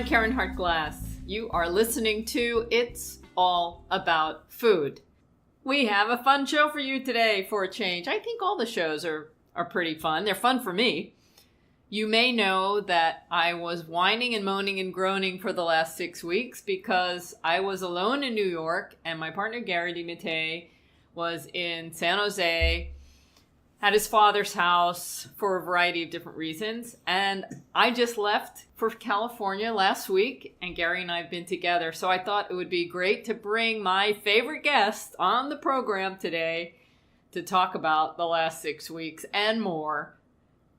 I'm Caryn Hartglass. You are listening to It's All About Food. We have a fun show for you today for a change. I think all the shows are pretty fun. They're fun for me. You may know that I was whining and moaning and groaning for the last 6 weeks because I was alone in New York and my partner Gary Do was in San Jose at his father's house for a variety of different reasons. And I just left for California last week, and Gary and I have been together. So I thought it would be great to bring my favorite guest on the program today to talk about the last 6 weeks and more.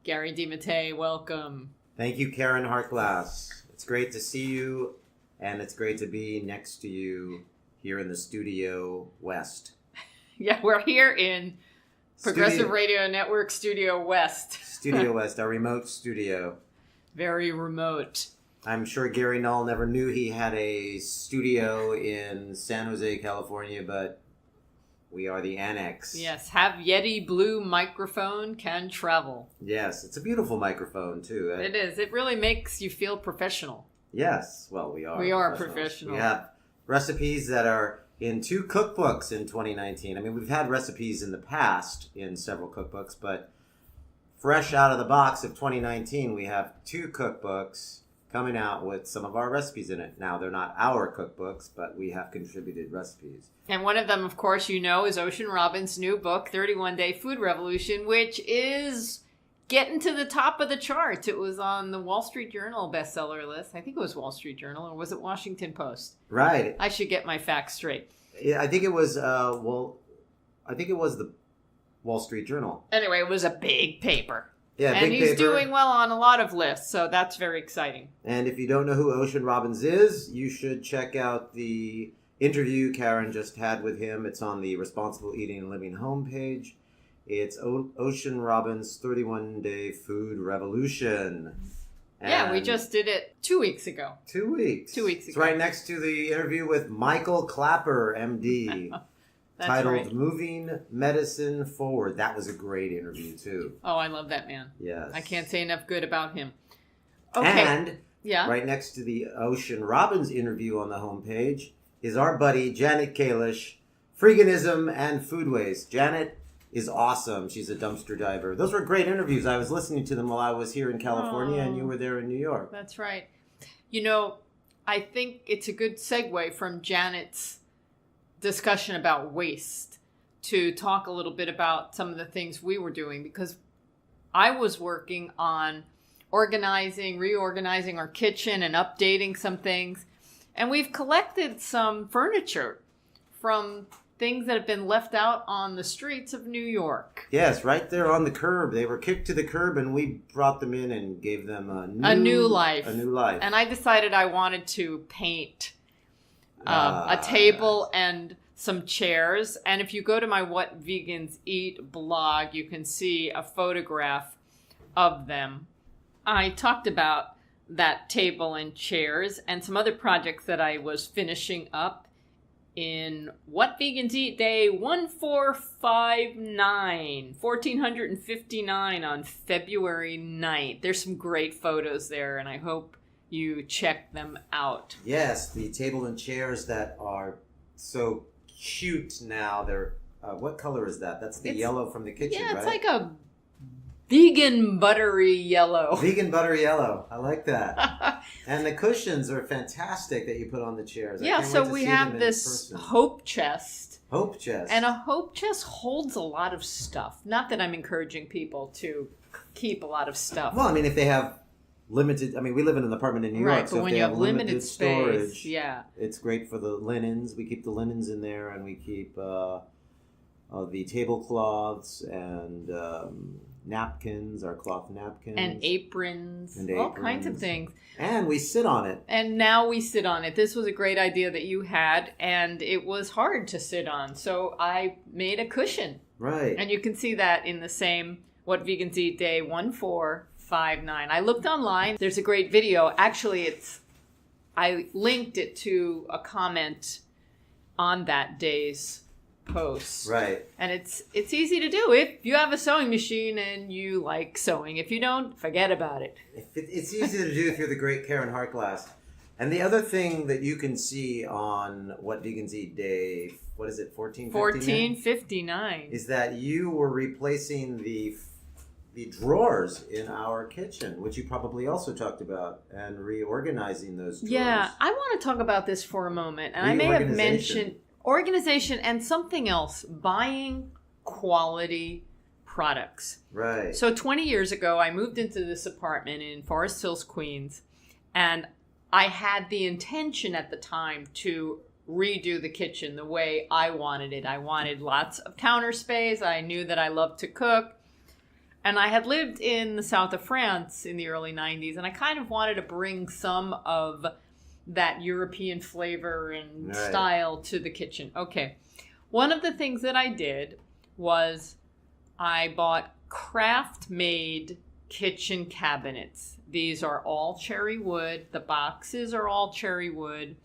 Gary Do, welcome. Thank you, Caryn Hartglass. It's great to see you, and it's great to be next to you here in the Studio West. Yeah, we're here in Progressive Radio Network Studio West. Studio West, our remote studio. Very remote. I'm sure Gary Null never knew he had a studio in San Jose, California, but we are the annex. Yes, have Yeti Blue microphone, can travel. Yes, it's a beautiful microphone, too. It is. It really makes you feel professional. Yes, well, we are. We are professional. We have recipes that are in 2 cookbooks in 2019. I mean, we've had recipes in the past in several cookbooks, but fresh out of the box of 2019, we have 2 cookbooks coming out with some of our recipes in it. Now, they're not our cookbooks, but we have contributed recipes. And one of them, of course, you know, is Ocean Robin's new book, 31-Day Food Revolution, which is getting to the top of the charts. It was on the Wall Street Journal bestseller list. I think it was Wall Street Journal, or was it Washington Post? Right. I should get my facts straight. Yeah, I think it was, I think it was the Wall Street Journal. Anyway, it was a big paper. Yeah, and big he's paper. doing well on a lot of lists, so that's very exciting. And if you don't know who Ocean Robbins is, you should check out the interview Caryn just had with him. It's on the Responsible Eating and Living homepage. It's Ocean Robbins' 31-Day Food Revolution. Yeah, we just did it 2 weeks ago. 2 weeks. 2 weeks ago. It's right next to the interview with Michael Clapper, MD. Titled right. Moving Medicine Forward. That was a great interview, too. Oh, I love that man. Yes. I can't say enough good about him. Okay. And right next to the Ocean Robbins interview on the homepage is our buddy Janet Kalish, Freeganism and Food Waste. Janet is awesome. She's a dumpster diver. Those were great interviews. I was listening to them while I was here in California, and you were there in New York. That's right. You know, I think it's a good segue from Janet's discussion about waste to talk a little bit about some of the things we were doing, because I was working on reorganizing our kitchen and updating some things. And we've collected some furniture from things that have been left out on the streets of New York. Yes, right there on the curb. They were kicked to the curb, and we brought them in and gave them a new life. A new life. And I decided I wanted to paint a table and some chairs. And if you go to my What Vegans Eat blog, you can see a photograph of them. I talked about that table and chairs and some other projects that I was finishing up in What Vegans Eat Day 1459 on February 9th. There's some great photos there, and I hope you check them out. Yes, the table and chairs that are so cute now. They're what color is that? That's the yellow from the kitchen, right? Yeah, it's like a vegan buttery yellow. Vegan buttery yellow. I like that. And the cushions are fantastic that you put on the chairs. Yeah, so we have this hope chest. Hope chest. And a hope chest holds a lot of stuff. Not that I'm encouraging people to keep a lot of stuff. Well, I mean, if they have limited, I mean, we live in an apartment in New York, right, so but when if they you have limited storage, space, yeah, it's great for the linens. We keep the linens in there, and we keep the tablecloths and napkins, our cloth napkins. And aprons, all kinds of things. And we sit on it. And now we sit on it. This was a great idea that you had, and it was hard to sit on. So I made a cushion. Right. And you can see that in the same What Vegans Eat Day 1459. I looked online. There's a great video. Actually, I linked it to a comment on that day's post. Right. And it's easy to do if you have a sewing machine and you like sewing. If you don't, forget about it. It's easy to do if you're the great Caryn Hartglass. And the other thing that you can see on What Vegans Eat Day, what is it, 1459? 1459. Is that you were replacing the drawers in our kitchen, which you probably also talked about, and reorganizing those drawers. Yeah, I want to talk about this for a moment. And I may have mentioned organization and something else, buying quality products. Right. So 20 years ago, I moved into this apartment in Forest Hills, Queens, and I had the intention at the time to redo the kitchen the way I wanted it. I wanted lots of counter space. I knew that I loved to cook. And I had lived in the south of France in the early 90s, and I kind of wanted to bring some of that European flavor and style to the kitchen. Okay. One of the things that I did was I bought craft-made kitchen cabinets. These are all cherry wood. The boxes are all cherry wood.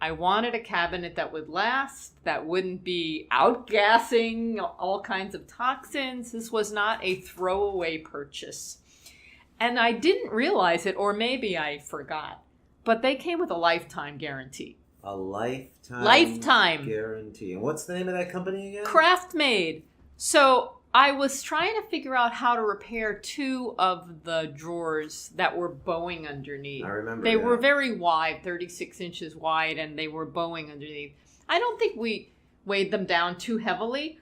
I wanted a cabinet that would last, that wouldn't be outgassing all kinds of toxins. This was not a throwaway purchase. And I didn't realize it, or maybe I forgot, but they came with a lifetime guarantee. A lifetime guarantee. And what's the name of that company again? Craft Made. So I was trying to figure out how to repair two of the drawers that were bowing underneath. I remember They that. were very wide, 36 inches wide, and they were bowing underneath. I don't think we weighed them down too heavily,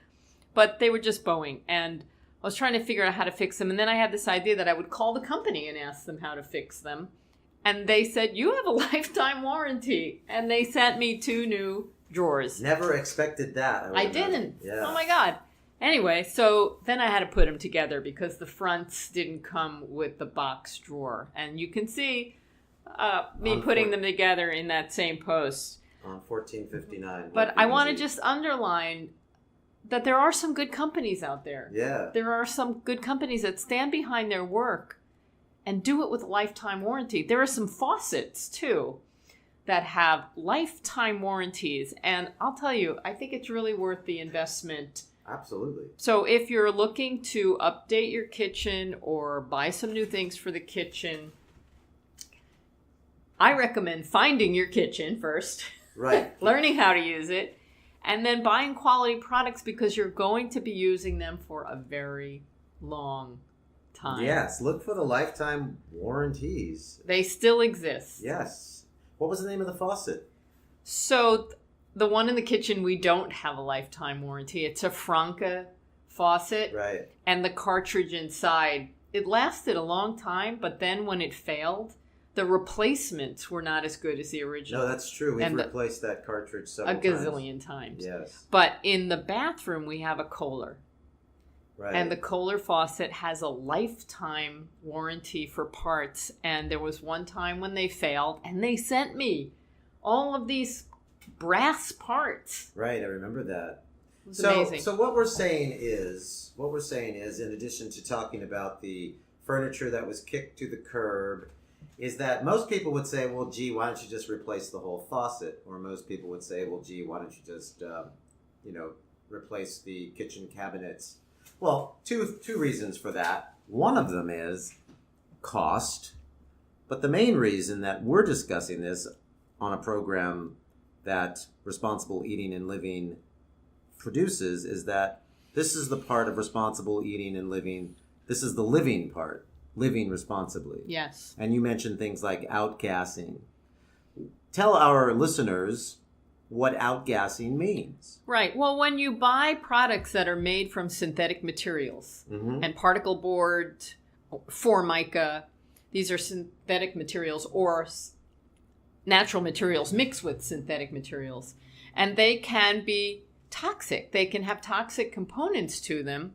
but they were just bowing. And I was trying to figure out how to fix them. And then I had this idea that I would call the company and ask them how to fix them. And they said, you have a lifetime warranty. And they sent me two new drawers. Never expected that. I didn't. Yeah. Oh my God. Anyway, so then I had to put them together because the fronts didn't come with the box drawer. And you can see me putting them together in that same post. On 1459. But I want to just underline that there are some good companies out there. Yeah. There are some good companies that stand behind their work and do it with a lifetime warranty. There are some faucets, too, that have lifetime warranties. And I'll tell you, I think it's really worth the investment. Absolutely. So if you're looking to update your kitchen or buy some new things for the kitchen, I recommend finding your kitchen first. Right. Learning how to use it, and then buying quality products because you're going to be using them for a very long time. Yes. Look for the lifetime warranties. They still exist. Yes. What was the name of the faucet? So the one in the kitchen, we don't have a lifetime warranty. It's a Franca faucet. Right. And the cartridge inside, it lasted a long time, but then when it failed, the replacements were not as good as the original. No, that's true. We've replaced that cartridge several times. A gazillion times. Yes. But in the bathroom, we have a Kohler. Right. And the Kohler faucet has a lifetime warranty for parts. And there was one time when they failed, and they sent me all of these brass parts. Right, I remember that. It was amazing. So what we're saying is, in addition to talking about the furniture that was kicked to the curb, is that most people would say, well, gee, why don't you just replace the whole faucet? Or most people would say, well, gee, why don't you just, replace the kitchen cabinets? Well, two reasons for that. One of them is cost. But the main reason that we're discussing this on a program that Responsible Eating and Living produces is that this is the part of responsible eating and living. This is the living part. Living responsibly. Yes. And you mentioned things like outgassing. Tell our listeners what outgassing means. Right. Well, when you buy products that are made from synthetic materials and particle board, Formica, these are synthetic materials or natural materials mixed with synthetic materials. And they can be toxic. They can have toxic components to them,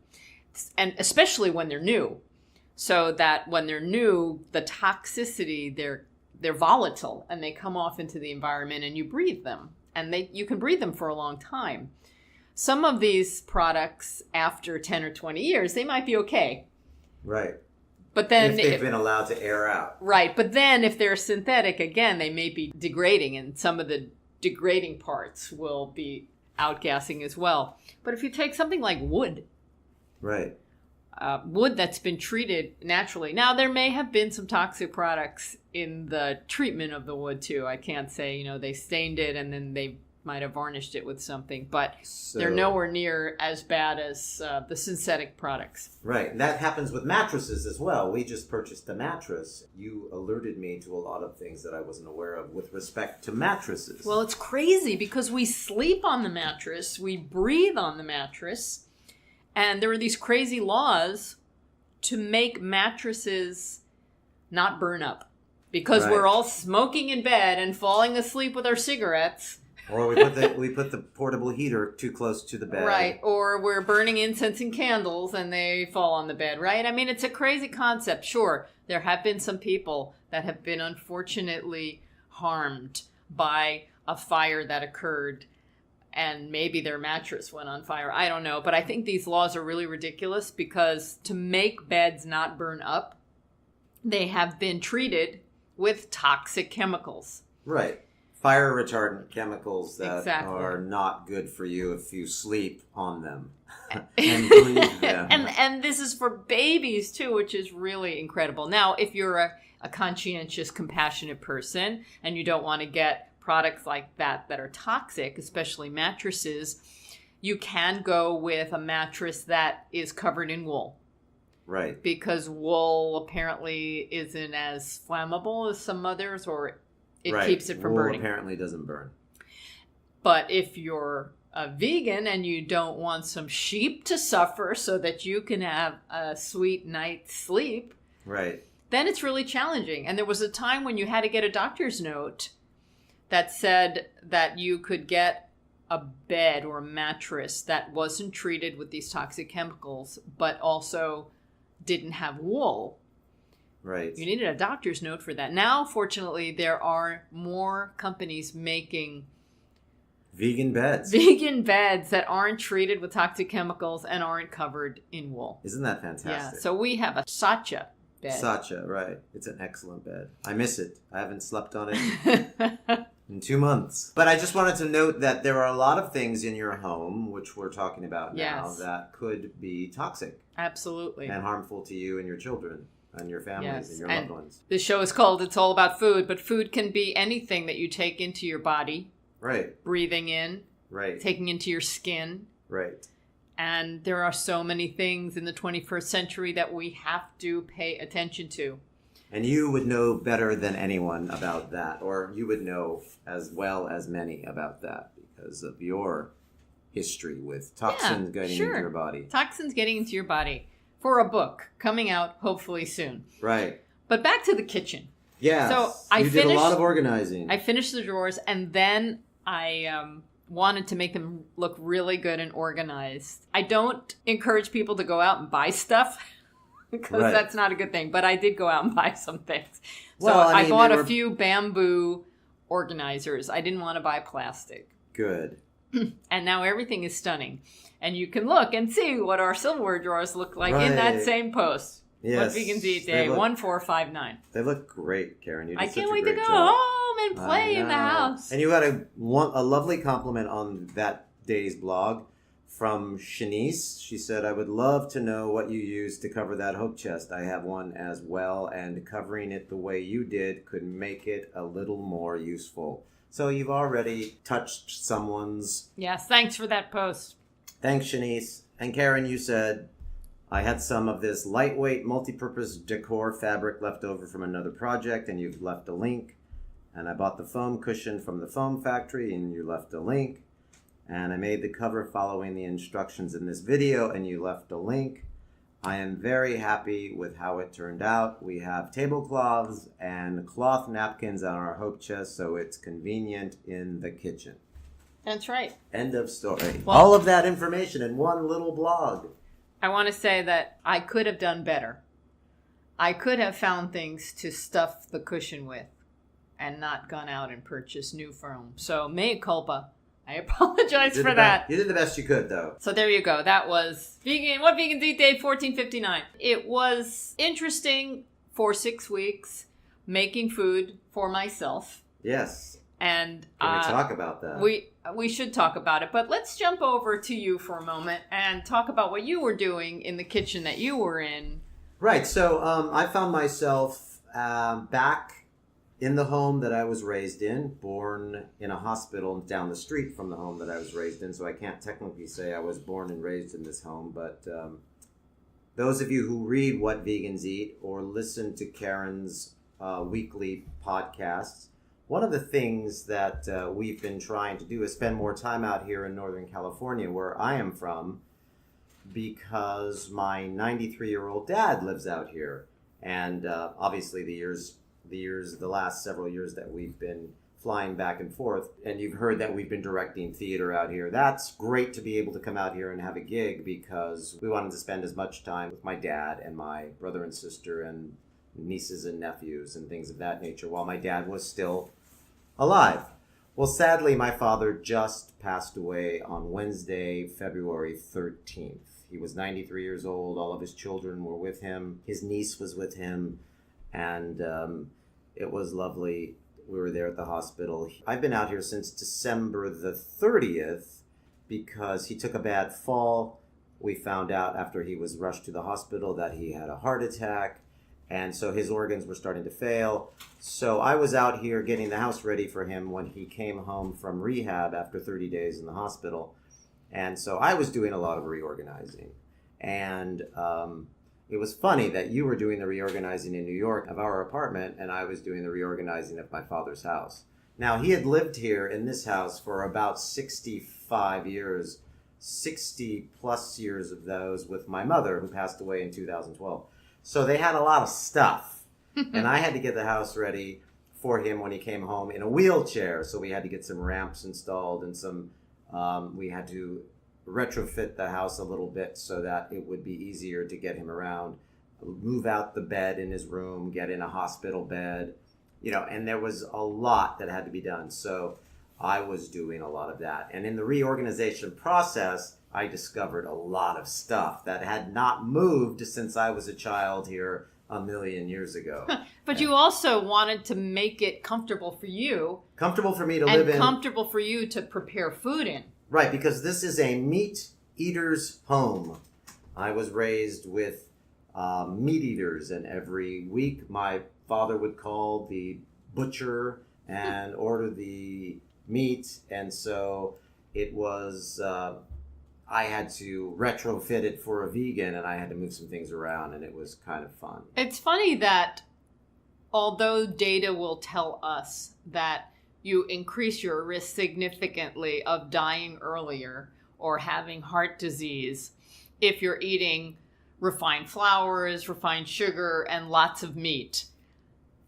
and especially when they're new. So that when they're new, the toxicity, they're volatile and they come off into the environment and you breathe them. And you can breathe them for a long time. Some of these products, after 10 or 20 years, they might be okay. Right. But then if they've been allowed to air out. Right. But then if they're synthetic, again, they may be degrading, and some of the degrading parts will be outgassing as well. But if you take something like wood. Right. wood that's been treated naturally. Now, there may have been some toxic products in the treatment of the wood, too. I can't say, they stained it and then they might have varnished it with something, but they're nowhere near as bad as the synthetic products. Right. And that happens with mattresses as well. We just purchased a mattress. You alerted me to a lot of things that I wasn't aware of with respect to mattresses. Well, it's crazy because we sleep on the mattress, we breathe on the mattress, and there are these crazy laws to make mattresses not burn up because we're all smoking in bed and falling asleep with our cigarettes. Or we put the portable heater too close to the bed. Right. Or we're burning incense and candles and they fall on the bed, right? I mean, it's a crazy concept. Sure, there have been some people that have been unfortunately harmed by a fire that occurred and maybe their mattress went on fire. I don't know. But I think these laws are really ridiculous because to make beds not burn up, they have been treated with toxic chemicals. Right. Fire retardant chemicals that are not good for you if you sleep on them and breathe them. And this is for babies too, which is really incredible. Now, if you're a conscientious, compassionate person and you don't want to get products like that are toxic, especially mattresses, you can go with a mattress that is covered in wool. Right. Because wool apparently isn't as flammable as some others, or it keeps it from burning. Wool apparently doesn't burn. But if you're a vegan and you don't want some sheep to suffer so that you can have a sweet night's sleep, right, then it's really challenging. And there was a time when you had to get a doctor's note that said that you could get a bed or a mattress that wasn't treated with these toxic chemicals, but also didn't have wool. Right. You needed a doctor's note for that. Now, fortunately, there are more companies making vegan beds that aren't treated with toxic chemicals and aren't covered in wool. Isn't that fantastic? Yeah. So we have a Sacha bed. Sacha, right. It's an excellent bed. I miss it. I haven't slept on it in 2 months. But I just wanted to note that there are a lot of things in your home, which we're talking about now, that could be toxic. Absolutely. And harmful to you and your children. And your families and your loved ones. This show is called It's All About Food, but food can be anything that you take into your body. Right. Breathing in. Right. Taking into your skin. Right. And there are so many things in the 21st century that we have to pay attention to. And you would know better than anyone about that, or you would know as well as many about that because of your history with toxins getting into your body. Toxins getting into your body. For a book coming out hopefully soon. Right. But back to the kitchen. Yeah. So you did a lot of organizing. I finished the drawers and then I wanted to make them look really good and organized. I don't encourage people to go out and buy stuff because that's not a good thing. But I did go out and buy some things. So I bought a few bamboo organizers. I didn't want to buy plastic. Good. And now everything is stunning. And you can look and see what our silverware drawers look like in that same post. Yes. What Vegans Eat Day, 1459. They look great, Caryn. You did I such can't a wait great to go job. home and play in the house. And you got a lovely compliment on that day's blog from Shanice. She said, I would love to know what you used to cover that hope chest. I have one as well, and covering it the way you did could make it a little more useful. So you've already touched someone's... Yes, thanks for that post. Thanks, Shanice. And Caryn, you said, I had some of this lightweight multi-purpose decor fabric left over from another project, and you've left a link. And I bought the foam cushion from the foam factory, and you left a link. And I made the cover following the instructions in this video, and you left a link. I am very happy with how it turned out. We have tablecloths and cloth napkins on our hope chest, so it's convenient in the kitchen. That's right. End of story. Well, all of that information in one little blog. I want to say that I could have done better. I could have found things to stuff the cushion with and not gone out and purchased new foam. So, mea culpa. I apologize for that. You did the best you could, though. So there you go. That was What Vegans Eat Day 1459. It was interesting for 6 weeks making food for myself. Yes. And can we talk about that? we should talk about it. But let's jump over to you for a moment and talk about what you were doing in the kitchen that you were in. Right. So I found myself back in the home that I was raised in, born in a hospital down the street from the home that I was raised in. So I can't technically say I was born and raised in this home. But those of you who read What Vegans Eat or listen to Caryn's weekly podcasts, one of the things that we've been trying to do is spend more time out here in Northern California, where I am from, because my 93-year-old dad lives out here. And obviously the last several years that we've been flying back and forth, and you've heard that we've been directing theater out here. That's great to be able to come out here and have a gig, because we wanted to spend as much time with my dad and my brother and sister and nieces and nephews and things of that nature while my dad was still alive. Well, sadly, my father just passed away on Wednesday, February 13th. He was 93 years old. All of his children were with him. His niece was with him. And it was lovely. We were there at the hospital. I've been out here since December the 30th because he took a bad fall. We found out after he was rushed to the hospital that he had a heart attack. And so his organs were starting to fail. So I was out here getting the house ready for him when he came home from rehab after 30 days in the hospital. And so I was doing a lot of reorganizing. And it was funny that you were doing the reorganizing in New York of our apartment, and I was doing the reorganizing of my father's house. Now, he had lived here in this house for about 65 years, 60 plus years of those with my mother, who passed away in 2012. So they had a lot of stuff, and I had to get the house ready for him when he came home in a wheelchair. So we had to get some ramps installed and we had to retrofit the house a little bit so that it would be easier to get him around, move out the bed in his room, get in a hospital bed, and there was a lot that had to be done. So I was doing a lot of that. And in the reorganization process, I discovered a lot of stuff that had not moved since I was a child here a million years ago. But you also wanted to make it comfortable for you. Comfortable for me to live in. And comfortable for you to prepare food in. Right, because this is a meat eater's home. I was raised with meat eaters, and every week my father would call the butcher and order the meat, and so it was, I had to retrofit it for a vegan, and I had to move some things around, and it was kind of fun. It's funny that although data will tell us that you increase your risk significantly of dying earlier or having heart disease if you're eating refined flours, refined sugar, and lots of meat.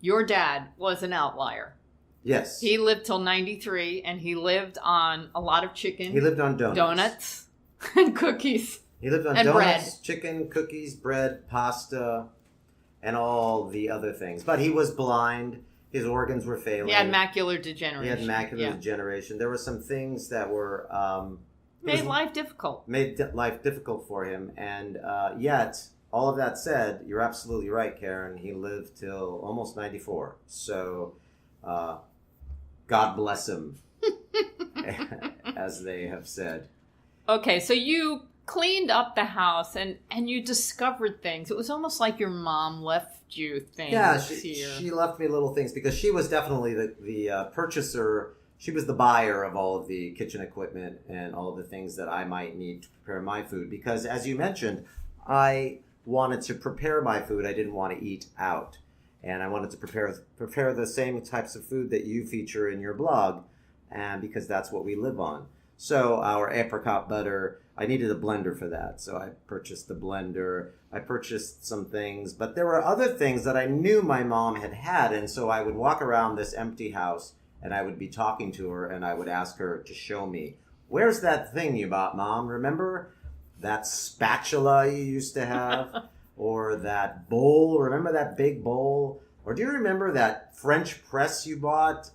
Your dad was an outlier. Yes. He lived till 93, and he lived on a lot of chicken. He lived on donuts and cookies. He lived on and donuts, bread. Chicken, cookies, bread, pasta, and all the other things. But he was blind. His organs were failing. He had macular degeneration. He had macular degeneration. There were some things that were... made life difficult. Made life difficult for him. And yet, all of that said, you're absolutely right, Caryn. He lived till almost 94. So, God bless him, as they have said. Okay, so you cleaned up the house and you discovered things. It was almost like your mom left you things. Yeah, she left me little things because she was definitely the purchaser. She was the buyer of all of the kitchen equipment and all of the things that I might need to prepare my food. Because as you mentioned, I wanted to prepare my food. I didn't want to eat out. And I wanted to prepare the same types of food that you feature in your blog, and because that's what we live on. So our apricot butter, I needed a blender for that. So I purchased the blender. I purchased some things, but there were other things that I knew my mom had. And so I would walk around this empty house and I would be talking to her and I would ask her to show me, where's that thing you bought, Mom? Remember that spatula you used to have? Or that bowl? Remember that big bowl? Or do you remember that French press you bought?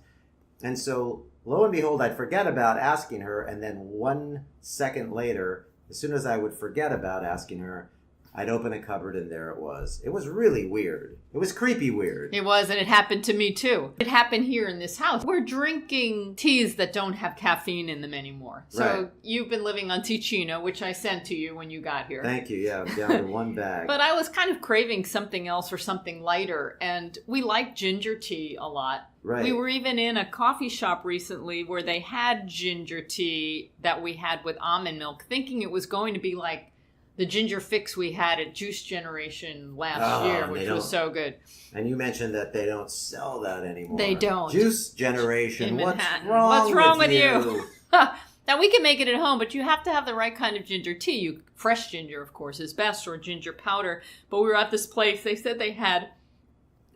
And so lo and behold, I'd forget about asking her, and then 1 second later, as soon as I would forget about asking her, I'd open a cupboard and there it was. It was really weird. It was creepy weird. It was, and it happened to me too. It happened here in this house. We're drinking teas that don't have caffeine in them anymore. So Right. You've been living on Ticino, which I sent to you when you got here. Thank you. Yeah, I'm down to one bag. But I was kind of craving something else or something lighter, and we like ginger tea a lot. Right. We were even in a coffee shop recently where they had ginger tea that we had with almond milk, thinking it was going to be like the ginger fix we had at Juice Generation last year, which was so good. And you mentioned that they don't sell that anymore. They don't. Juice Generation. In What's Manhattan. wrong What's wrong with you? Now, we can make it at home, but you have to have the right kind of ginger tea. Fresh ginger, of course, is best, or ginger powder. But we were at this place. They said they had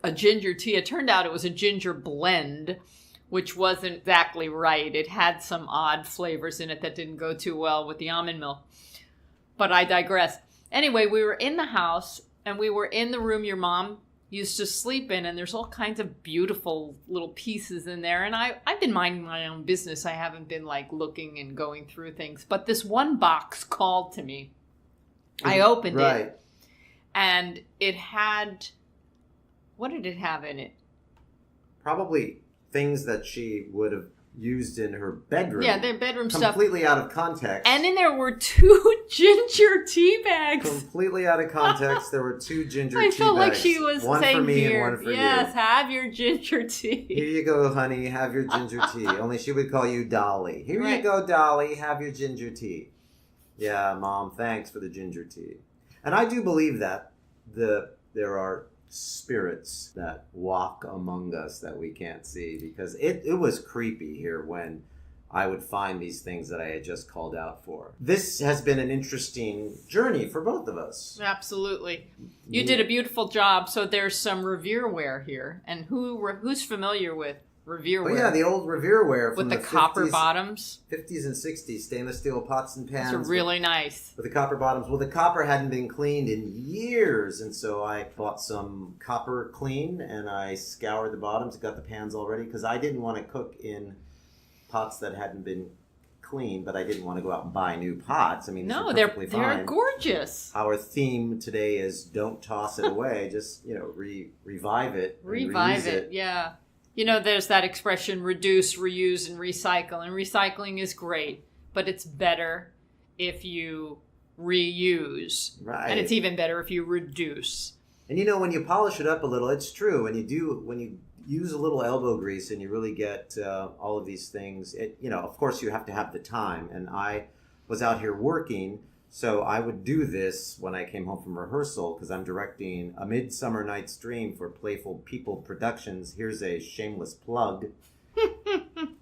a ginger tea. It turned out it was a ginger blend, which wasn't exactly right. It had some odd flavors in it that didn't go too well with the almond milk. But I digress. Anyway, we were in the house, and we were in the room your mom used to sleep in, and there's all kinds of beautiful little pieces in there. And I've been minding my own business. I haven't been like looking and going through things. But this one box called to me. I opened it, and it had, what did it have in it? Probably things that she would have used in her bedroom. Yeah, their bedroom stuff. Completely out of context. And then there were 2 ginger tea bags. Completely out of context. There were 2 ginger tea bags. I felt like she was one saying for me here, and one for yes, you. have your ginger tea. Here you go, honey. Have your ginger tea. Only she would call you Dolly. Here Right. you go, Dolly. Have your ginger tea. Yeah, Mom. Thanks for the ginger tea. And I do believe that there are spirits that walk among us that we can't see, because it was creepy here when I would find these things that I had just called out for. This has been an interesting journey for both of us. Absolutely. You did a beautiful job. So there's some Revereware here. And who's familiar with Revereware? Oh yeah, the old Revereware from with the the copper 50s, bottoms. 50s and 60s, stainless steel pots and pans. Those are really nice. With the copper bottoms. Well, the copper hadn't been cleaned in years, and so I bought some copper clean, and I scoured the bottoms, got the pans all ready, because I didn't want to cook in pots that hadn't been cleaned, but I didn't want to go out and buy new pots. I mean, No, they're they're perfectly fine. gorgeous. Our theme today is don't toss it away, just, revive it. and Revive reuse it, yeah. There's that expression, reduce, reuse, and recycle. And recycling is great, but it's better if you reuse. Right. And it's even better if you reduce. And when you polish it up a little, it's true. When you use a little elbow grease and you really get all of these things, of course you have to have the time. And I was out here working, so I would do this when I came home from rehearsal, because I'm directing A Midsummer Night's Dream for Playful People Productions. Here's a shameless plug.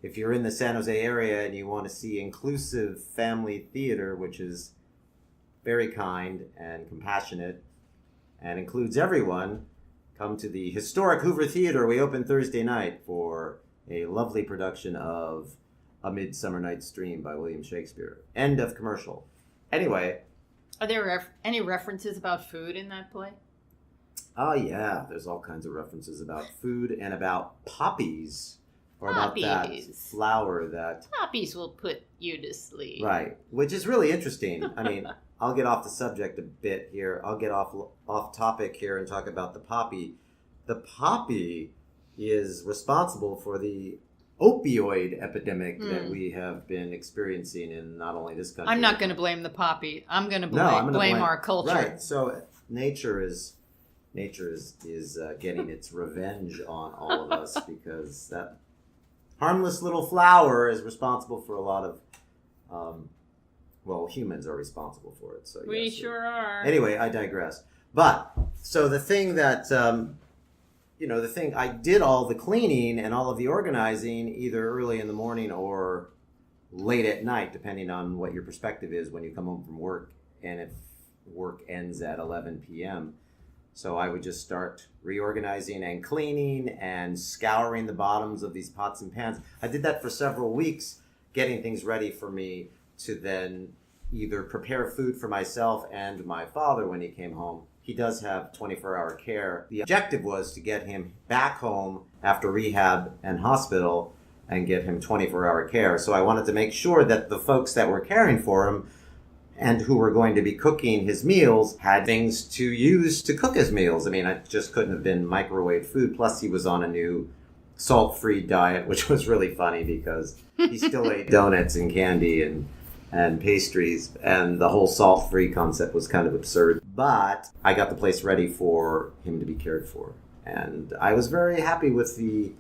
If you're in the San Jose area and you want to see inclusive family theater, which is very kind and compassionate and includes everyone, come to the historic Hoover Theater. We open Thursday night for a lovely production of A Midsummer Night's Dream by William Shakespeare. End of commercial. Anyway. Are there any references about food in that play? Oh, yeah. There's all kinds of references about food and about poppies. Or about that flower that... Poppies will put you to sleep. Right. Which is really interesting. I mean, I'll get off the subject a bit here. I'll get off topic here and talk about the poppy. The poppy is responsible for the opioid epidemic that we have been experiencing in not only this country. I'm not going to blame the poppy. I'm going to blame our culture. Right. So nature is getting its revenge on all of us, because that harmless little flower is responsible for a lot of humans are responsible for it. So we yes, sure are. Anyway, I digress. But so the thing that I did all the cleaning and all of the organizing either early in the morning or late at night, depending on what your perspective is when you come home from work, and if work ends at 11 p.m. So I would just start reorganizing and cleaning and scouring the bottoms of these pots and pans. I did that for several weeks, getting things ready for me to then either prepare food for myself and my father when he came home. He does have 24-hour care. The objective was to get him back home after rehab and hospital and get him 24-hour care. So I wanted to make sure that the folks that were caring for him and who were going to be cooking his meals had things to use to cook his meals. I mean, it just couldn't have been microwave food. Plus, he was on a new salt-free diet, which was really funny because he still ate donuts and candy and pastries, and the whole salt-free concept was kind of absurd. But I got the place ready for him to be cared for, and I was very happy with the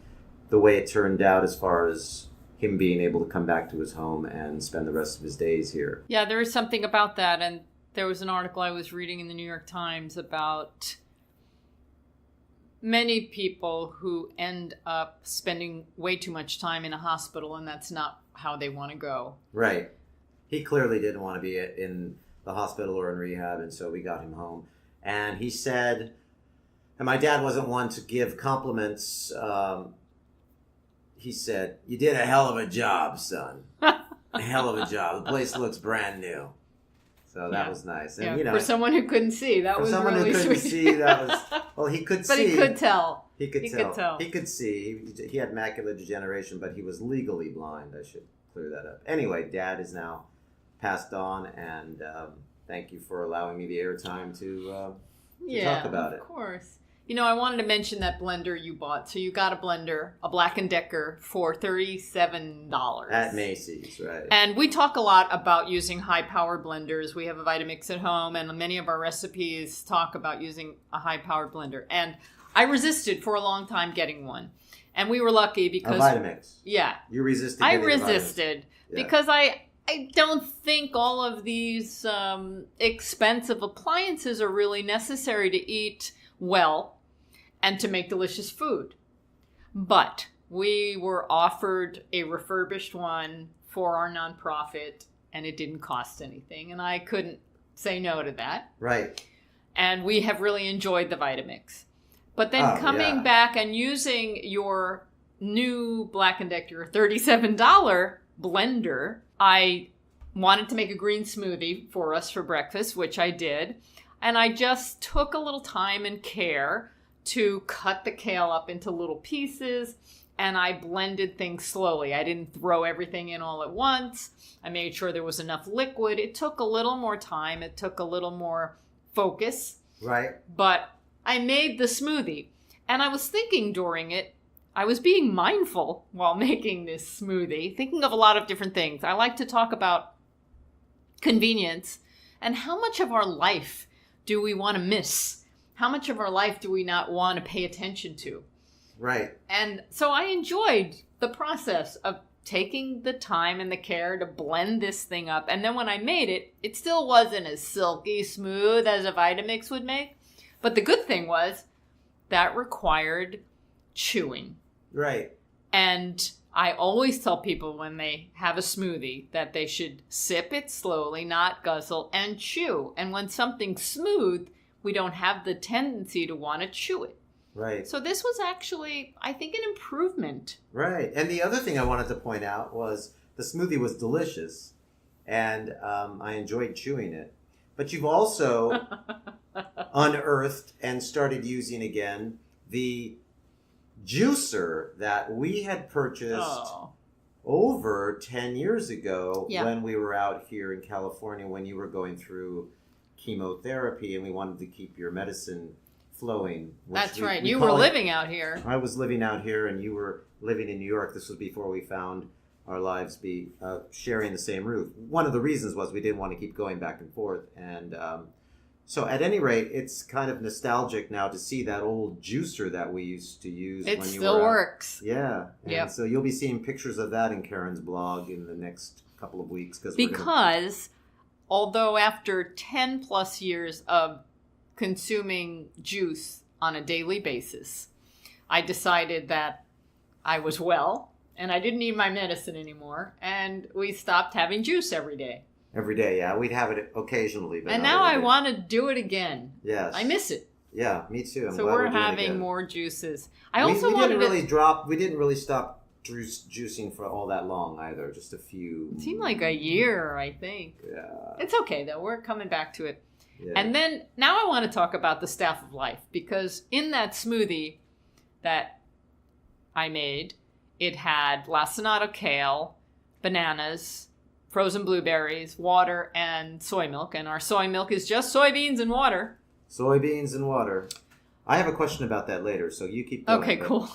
way it turned out as far as him being able to come back to his home and spend the rest of his days here. Yeah, there is something about that. And there was an article I was reading in the New York Times about many people who end up spending way too much time in a hospital, and that's not how they want to go. Right. He clearly didn't want to be in the hospital or in rehab, and so we got him home. And he said, and my dad wasn't one to give compliments, he said, "You did a hell of a job, son. A hell of a job. The place looks brand new." So that was nice. And, for someone who couldn't see, that was really sweet. For someone who couldn't see, that was... Well, he could see. But he could tell. He could tell. He could see. He had macular degeneration, but he was legally blind. I should clear that up. Anyway, Dad is now passed on, and thank you for allowing me the airtime to talk about it. Of course. I wanted to mention that blender you bought. So you got a blender, a Black & Decker, for $37. At Macy's, right. And we talk a lot about using high-powered blenders. We have a Vitamix at home, and many of our recipes talk about using a high-powered blender. And I resisted for a long time getting one. And we were lucky because... A Vitamix. Yeah. You resisted I resisted because I don't think all of these expensive appliances are really necessary to eat well and to make delicious food. But we were offered a refurbished one for our nonprofit, and it didn't cost anything, and I couldn't say no to that. Right. And we have really enjoyed the Vitamix. But then coming back and using your new Black & Decker $37 blender, I wanted to make a green smoothie for us for breakfast, which I did. And I just took a little time and care to cut the kale up into little pieces, and I blended things slowly. I didn't throw everything in all at once. I made sure there was enough liquid. It took a little more time. It took a little more focus. Right. But I made the smoothie, and I was thinking during it, I was being mindful while making this smoothie, thinking of a lot of different things. I like to talk about convenience and how much of our life do we want to miss? How much of our life do we not want to pay attention to? Right. And so I enjoyed the process of taking the time and the care to blend this thing up. And then when I made it, it still wasn't as silky smooth as a Vitamix would make. But the good thing was that required chewing. Right. And I always tell people when they have a smoothie that they should sip it slowly, not guzzle, and chew. And when something's smooth, we don't have the tendency to want to chew it. Right. So this was actually, I think, an improvement. Right. And the other thing I wanted to point out was the smoothie was delicious, and I enjoyed chewing it. But you've also unearthed and started using again the juicer that we had purchased over 10 years ago when we were out here in California, when you were going through chemotherapy and we wanted to keep your medicine flowing. That's right. You were living out here. I was living out here and you were living in New York. This was before we found our lives be sharing the same roof. One of the reasons was we didn't want to keep going back and forth. And so at any rate, it's kind of nostalgic now to see that old juicer that we used to use. It when you still were works. Yeah. And so you'll be seeing pictures of that in Caryn's blog in the next couple of weeks. Because although after 10 plus years of consuming juice on a daily basis, I decided that I was well and I didn't need my medicine anymore. And we stopped having juice every day. Every day, yeah. We'd have it occasionally. But and now I want to do it again. Yes. I miss it. Yeah, me too. So we're having more juices. We didn't really stop juicing for all that long either. Just a few. It seemed like a year, I think. Yeah. It's okay though. We're coming back to it. Yeah. And then now I want to talk about the staff of life, because in that smoothie that I made, it had lacinato kale, bananas, frozen blueberries, water, and soy milk. And our soy milk is just soybeans and water. Soybeans and water. I have a question about that later, so you keep going. Okay, cool.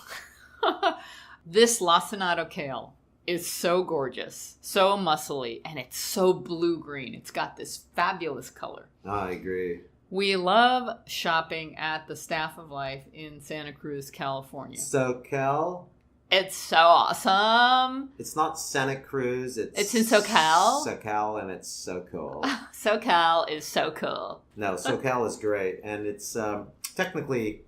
This lacinato kale is so gorgeous, so muscly, and it's so blue-green. It's got this fabulous color. I agree. We love shopping at the Staff of Life in Santa Cruz, California. SoCal? It's so awesome. It's not Santa Cruz. It's in SoCal. SoCal, and it's so cool. SoCal is so cool. No, SoCal is great, and it's technically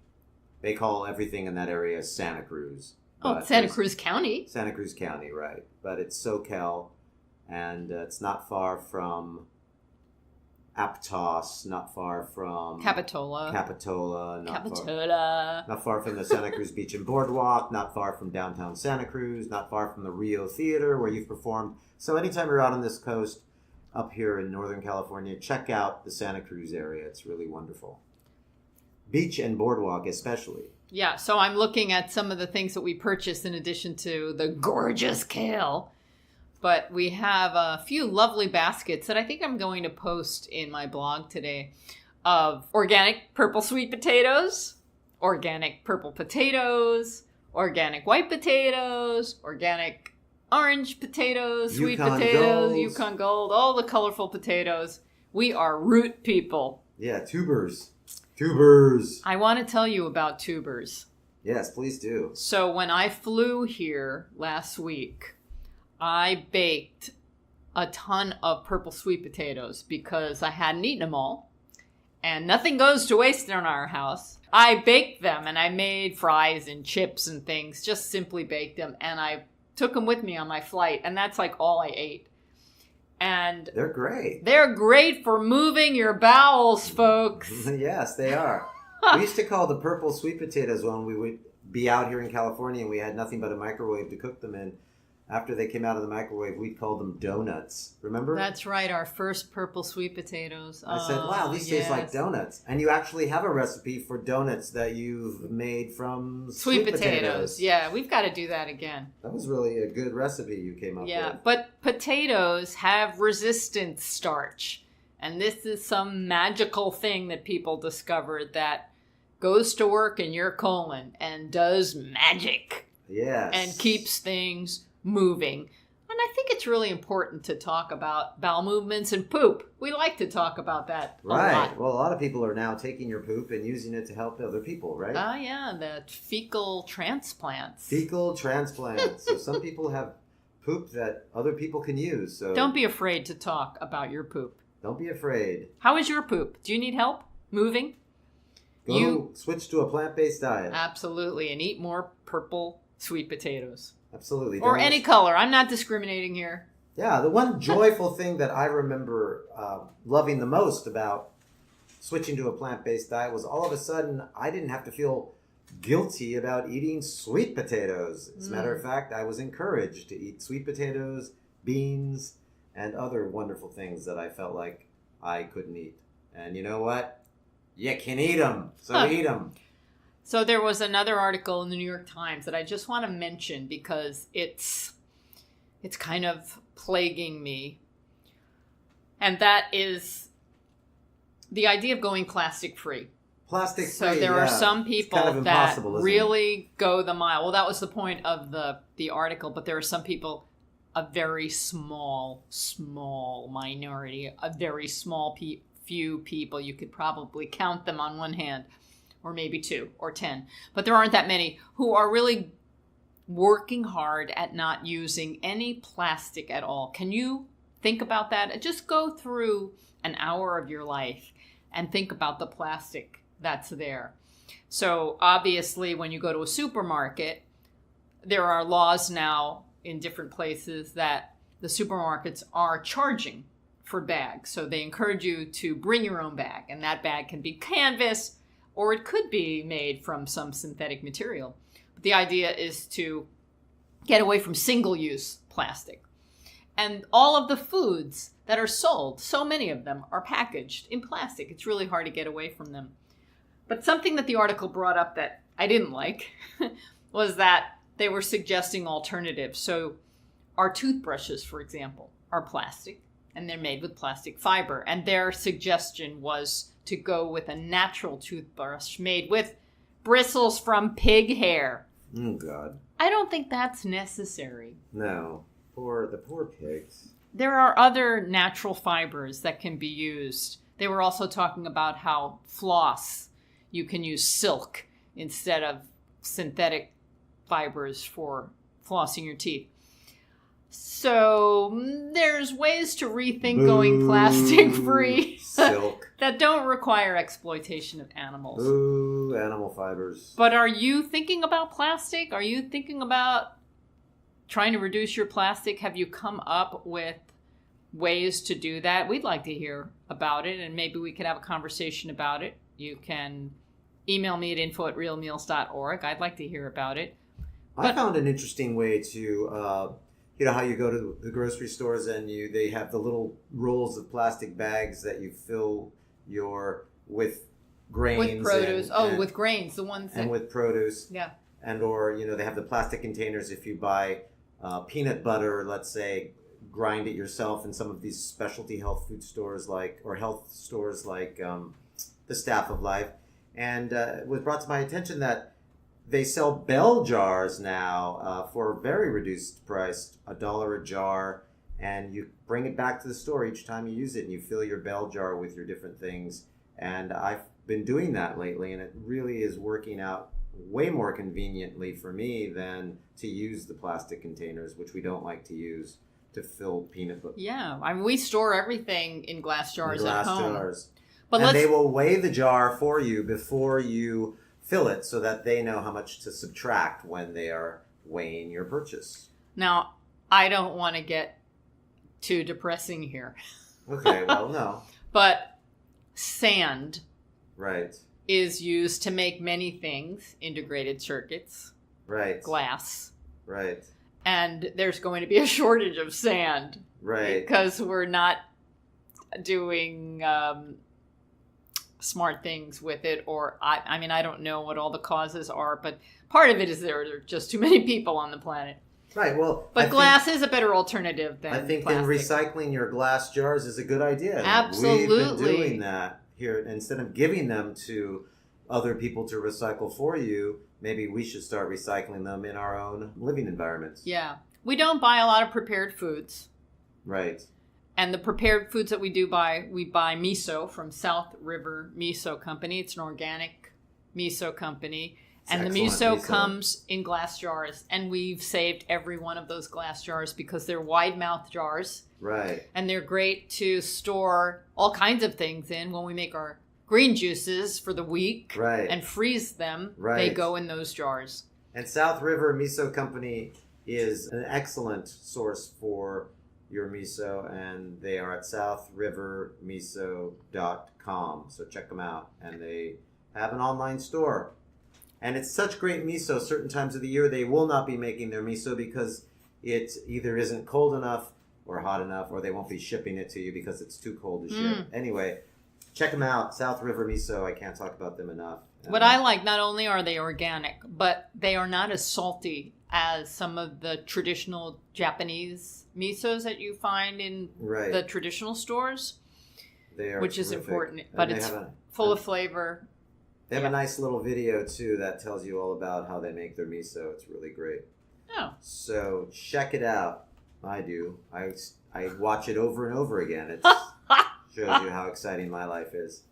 they call everything in that area Santa Cruz. Oh, Santa Cruz County. Santa Cruz County, right? But it's SoCal, and it's not far from Aptos, not far from Capitola, not far from the Santa Cruz Beach and Boardwalk, not far from downtown Santa Cruz, not far from the Rio Theater where you've performed. So anytime you're out on this coast up here in Northern California, check out the Santa Cruz area. It's really wonderful. Beach and Boardwalk especially. Yeah, so I'm looking at some of the things that we purchased in addition to the gorgeous kale. But we have a few lovely baskets that I think I'm going to post in my blog today of organic purple sweet potatoes, organic purple potatoes, organic white potatoes, organic orange potatoes, sweet potatoes, Yukon Gold, all the colorful potatoes. We are root people. Yeah, tubers. Tubers. I want to tell you about tubers. Yes, please do. So when I flew here last week, I baked a ton of purple sweet potatoes because I hadn't eaten them all. And nothing goes to waste in our house. I baked them and I made fries and chips and things, just simply baked them. And I took them with me on my flight. And that's like all I ate. And they're great. They're great for moving your bowels, folks. Yes, they are. We used to call the purple sweet potatoes when we would be out here in California and we had nothing but a microwave to cook them in. After they came out of the microwave, we called them donuts. Remember? That's right, our first purple sweet potatoes. I said, wow, these taste like donuts. And you actually have a recipe for donuts that you've made from sweet potatoes. Yeah, we've got to do that again. That was really a good recipe you came up with. Yeah, but potatoes have resistant starch. And this is some magical thing that people discovered that goes to work in your colon and does magic. Yes. And keeps things moving. And I think it's really important to talk about bowel movements and poop. We like to talk about that a lot. Well, a lot of people are now taking your poop and using it to help other people, right? Oh, yeah, the fecal transplants. Fecal transplants. So some people have poop that other people can use. So don't be afraid to talk about your poop. Don't be afraid. How is your poop? Do you need help moving? Switch to a plant-based diet. Absolutely, and eat more purple sweet potatoes. Absolutely. Or any color. I'm not discriminating here. Yeah, the one joyful thing that I remember loving the most about switching to a plant-based diet was all of a sudden I didn't have to feel guilty about eating sweet potatoes. As a matter of fact, I was encouraged to eat sweet potatoes, beans, and other wonderful things that I felt like I couldn't eat. And you know what? You can eat them, so eat them. So there was another article in the New York Times that I just want to mention because it's kind of plaguing me. And that is the idea of going plastic free. Plastic free. So there are some people that really go the mile. Well, that was the point of the article, but there are some people, a very small minority, a very small few people. You could probably count them on one hand. Or maybe 2 or 10. But there aren't that many who are really working hard at not using any plastic at all. Can you think about that? Just go through an hour of your life and think about the plastic that's there. So obviously when you go to a supermarket, there are laws now in different places that the supermarkets are charging for bags. So they encourage you to bring your own bag. And that bag can be canvas, or it could be made from some synthetic material. But the idea is to get away from single-use plastic. And all of the foods that are sold, so many of them, are packaged in plastic. It's really hard to get away from them. But something that the article brought up that I didn't like was that they were suggesting alternatives. So our toothbrushes, for example, are plastic, and they're made with plastic fiber. And their suggestion was to go with a natural toothbrush made with bristles from pig hair. Oh, God. I don't think that's necessary. No. The poor pigs. There are other natural fibers that can be used. They were also talking about how floss, you can use silk instead of synthetic fibers for flossing your teeth. So there's ways to rethink going plastic free Silk. that don't require exploitation of animals. Ooh, animal fibers. But are you thinking about plastic? Are you thinking about trying to reduce your plastic? Have you come up with ways to do that? We'd like to hear about it, and maybe we could have a conversation about it. You can email me at info@realmeals.org. I'd like to hear about it. I found an interesting way to, you know how you go to the grocery stores and they have the little rolls of plastic bags that you fill with grains. With produce. And with grains, the ones that... And with produce. Yeah. And or, they have the plastic containers if you buy peanut butter, let's say, grind it yourself in some of these specialty health food stores health stores like the Staff of Life. And it was brought to my attention that they sell bell jars now for a very reduced price, $1 a jar, and you bring it back to the store each time you use it, and you fill your bell jar with your different things. And I've been doing that lately, and it really is working out way more conveniently for me than to use the plastic containers, which we don't like to use to fill peanut butter. Yeah, I mean, we store everything in glass jars at home. Jars. But and they will weigh the jar for you before you fill it so that they know how much to subtract when they are weighing your purchase. Now, I don't want to get too depressing here. Okay, well, no. But sand Right. is used to make many things, integrated circuits, Right. glass. Right. And there's going to be a shortage of sand. Right. Because we're not doing smart things with it. Or, I mean, I don't know what all the causes are, but part of it is there are just too many people on the planet. Right, well... But glass is a better alternative than I think plastic. then recycling your glass jars is a good idea. Absolutely. We've been doing that here. Instead of giving them to other people to recycle for you, maybe we should start recycling them in our own living environments. Yeah. We don't buy a lot of prepared foods. Right. And the prepared foods that we do buy, we buy miso from South River Miso Company. It's an organic miso company. And the miso comes in glass jars. And we've saved every one of those glass jars because they're wide mouth jars. Right. And they're great to store all kinds of things in when we make our green juices for the week. Right. And freeze them. Right. They go in those jars. And South River Miso Company is an excellent source for your miso, and they are at southrivermiso.com. So check them out. And they have an online store. And it's such great miso. Certain times of the year they will not be making their miso because it either isn't cold enough or hot enough, or they won't be shipping it to you because it's too cold to ship. Anyway, check them out. South River Miso. I can't talk about them enough. What I like, not only are they organic, but they are not as salty as some of the traditional Japanese misos that you find in the traditional stores. They are which terrific. is important, but it's full of flavor. They have a nice little video, too, that tells you all about how they make their miso. It's really great. Oh. So check it out. I do. I watch it over and over again. It shows you how exciting my life is.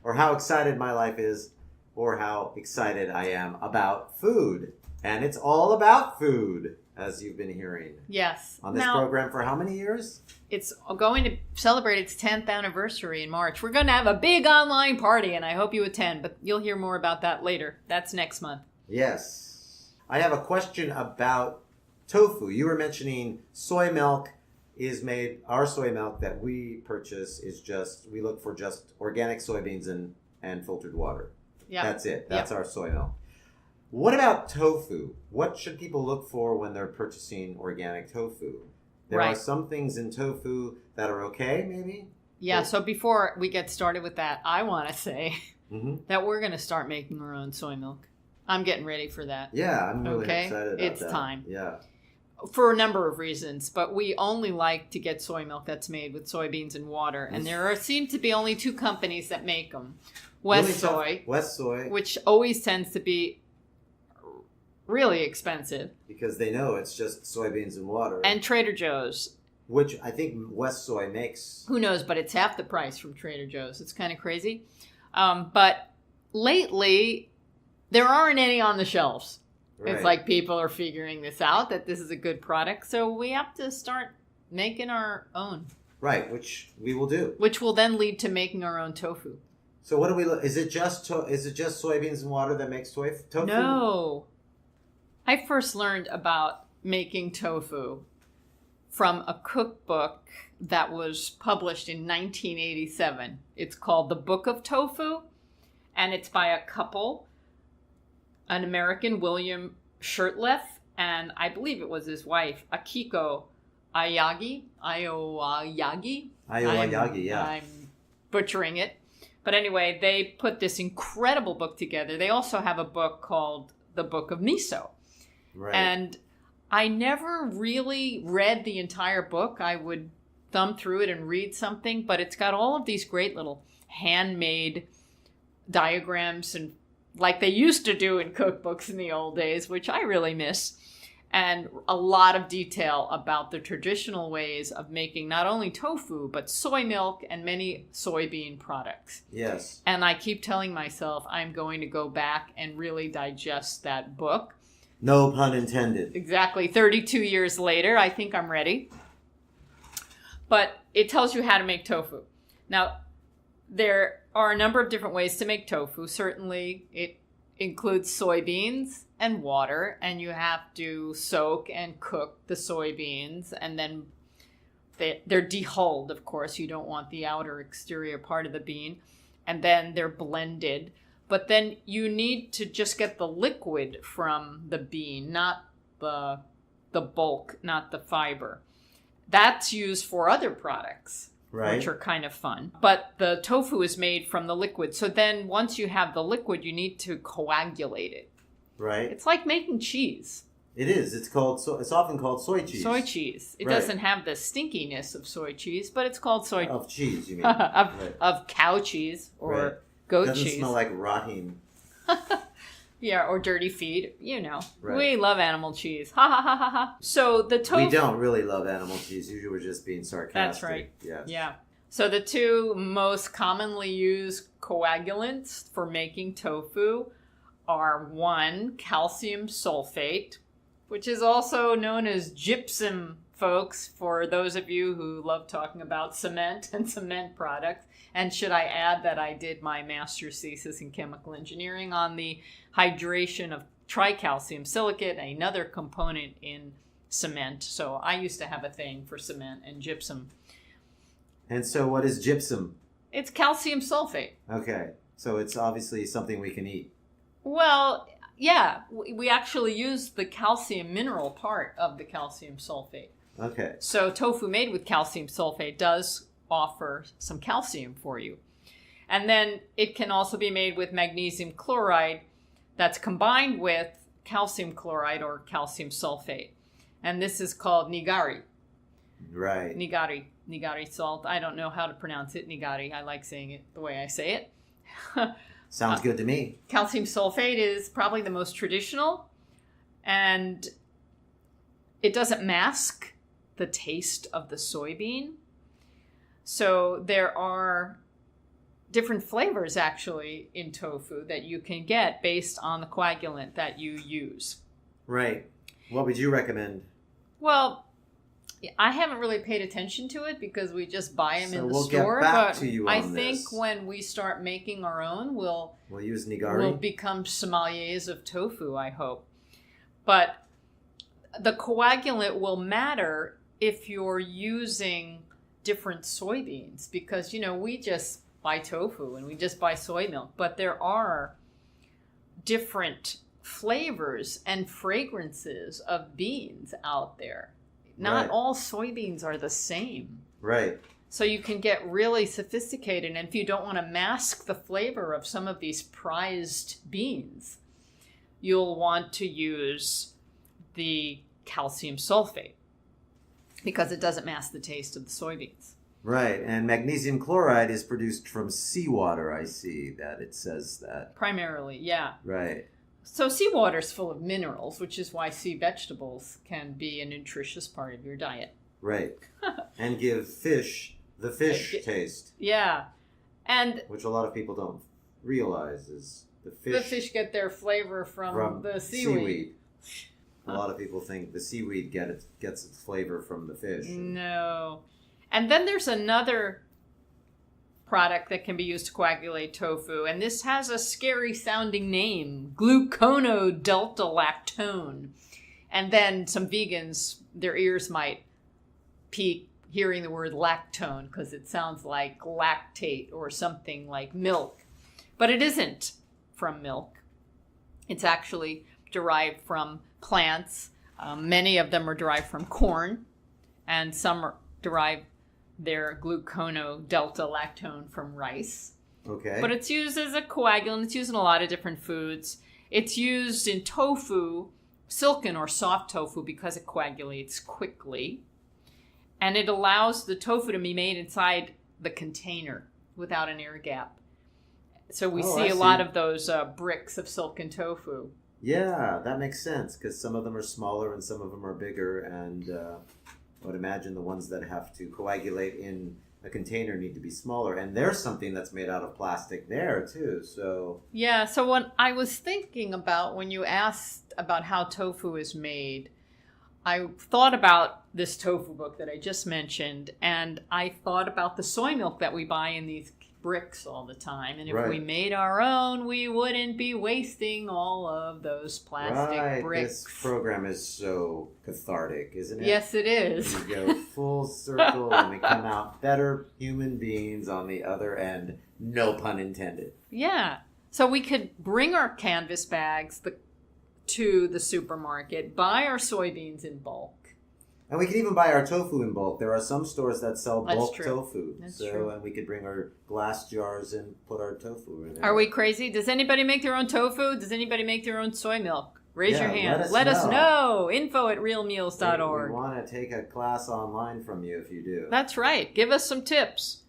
Or how excited my life is. Or how excited I am about food. And it's all about food, as you've been hearing. Yes. On this program for how many years? It's going to celebrate its 10th anniversary in March. We're going to have a big online party, and I hope you attend, but you'll hear more about that later. That's next month. Yes. I have a question about tofu. You were mentioning soy milk is made, our soy milk that we purchase is just, we look for just organic soybeans and filtered water. Yeah. That's it. That's our soy milk. What about tofu? What should people look for when they're purchasing organic tofu? There are some things in tofu that are okay, maybe? Yeah, so before we get started with that, I want to say that we're going to start making our own soy milk. I'm getting ready for that. Yeah, I'm really excited about that. It's time. Yeah. for a number of reasons, but we only like to get soy milk that's made with soybeans and water. And there seem to be only 2 companies that make them. West Soy, which always tends to be really expensive. Because they know it's just soybeans and water. And Trader Joe's. Which I think West Soy makes. Who knows, but it's half the price from Trader Joe's. It's kind of crazy. But lately, there aren't any on the shelves. Right. It's like people are figuring this out, that this is a good product. So we have to start making our own. Right, which we will do. Which will then lead to making our own tofu. So what do we? Is it just soybeans and water that makes tofu? No. I first learned about making tofu from a cookbook that was published in 1987. It's called The Book of Tofu, and it's by a couple, an American, William Shirtleff, and I believe it was his wife, Akiko Aoyagi. Yeah. I'm butchering it. But anyway, they put this incredible book together. They also have a book called The Book of Miso. Right. And I never really read the entire book. I would thumb through it and read something, but it's got all of these great little handmade diagrams, and like they used to do in cookbooks in the old days, which I really miss, and a lot of detail about the traditional ways of making not only tofu, but soy milk and many soybean products. Yes. And I keep telling myself I'm going to go back and really digest that book. No pun intended. Exactly. 32 years later, I think I'm ready. But it tells you how to make tofu. Now, there are a number of different ways to make tofu. Certainly, it includes soybeans and water, and you have to soak and cook the soybeans, and then they're dehulled, of course. You don't want the outer exterior part of the bean. And then they're blended. But then you need to just get the liquid from the bean, not the bulk, not the fiber. That's used for other products, right, which are kind of fun. But the tofu is made from the liquid. So then once you have the liquid, you need to coagulate it. Right. It's like making cheese. It is. It's often called soy cheese. Soy cheese. It right. doesn't have the stinkiness of soy cheese, but it's called soy. Of cheese, you mean? of cow cheese or right. goat cheese. It doesn't cheese. smell like rotting. Yeah, or dirty feed. You know, right. We love animal cheese. Ha ha ha ha ha. So the tofu. We don't really love animal cheese. Usually we're just being sarcastic. That's right. Yes. Yeah. So the 2 most commonly used coagulants for making tofu are 1, calcium sulfate, which is also known as gypsum, folks, for those of you who love talking about cement and cement products. And should I add that I did my master's thesis in chemical engineering on the hydration of tricalcium silicate, another component in cement. So I used to have a thing for cement and gypsum. And so what is gypsum? It's calcium sulfate. Okay. So it's obviously something we can eat. Well, yeah. We actually use the calcium mineral part of the calcium sulfate. Okay. So tofu made with calcium sulfate does offer some calcium for you. And then it can also be made with magnesium chloride that's combined with calcium chloride or calcium sulfate. And this is called nigari. Right. Nigari salt. I don't know how to pronounce it. Nigari. I like saying it the way I say it. Sounds good to me. Calcium sulfate is probably the most traditional, and it doesn't mask the taste of the soybean. So there are different flavors actually in tofu that you can get based on the coagulant that you use. Right. What would you recommend? Well, I haven't really paid attention to it because we just buy them in the we'll store. Get back but to you on I this. think when we start making our own, we'll use nigari. We'll become sommeliers of tofu, I hope. But the coagulant will matter if you're using different soybeans because, you know, we just buy tofu and we just buy soy milk, but there are different flavors and fragrances of beans out there. Not right. all soybeans are the same. Right. So you can get really sophisticated, and if you don't want to mask the flavor of some of these prized beans, you'll want to use the calcium sulfate because it doesn't mask the taste of the soybeans. Right, and magnesium chloride is produced from seawater, I see that it says that. Primarily, yeah. Right. So seawater is full of minerals, which is why sea vegetables can be a nutritious part of your diet. Right. And give the fish taste. Yeah. And which a lot of people don't realize is the fish get their flavor from the seaweed. A lot of people think the seaweed gets its flavor from the fish. No. And then there's another product that can be used to coagulate tofu, and this has a scary sounding name, gluconodeltalactone. And then some vegans, their ears might peak hearing the word lactone because it sounds like lactate or something like milk. But it isn't from milk. It's actually derived from plants. Many of them are derived from corn, and some are derived their gluconodeltalactone from rice. Okay. But it's used as a coagulant. It's used in a lot of different foods. It's used in tofu, silken or soft tofu, because it coagulates quickly. And it allows the tofu to be made inside the container without an air gap. So we see a lot of those bricks of silken tofu. Yeah, that makes sense because some of them are smaller and some of them are bigger, and I would imagine the ones that have to coagulate in a container need to be smaller. And there's something that's made out of plastic there too. So yeah, so what I was thinking about when you asked about how tofu is made, I thought about this tofu book that I just mentioned, and I thought about the soy milk that we buy in these bricks all the time. And if we made our own, we wouldn't be wasting all of those plastic bricks. This program is so cathartic, isn't it? Yes, it is. We go full circle and we come out better human beings on the other end. No pun intended. Yeah. So we could bring our canvas bags to the supermarket, buy our soybeans in bulk. And we can even buy our tofu in bulk. There are some stores that sell bulk tofu. That's true. And we could bring our glass jars and put our tofu in there. Are we crazy? Does anybody make their own tofu? Does anybody make their own soy milk? Raise your hand. Let us know. info@realmeals.org. We want to take a class online from you if you do. That's right. Give us some tips.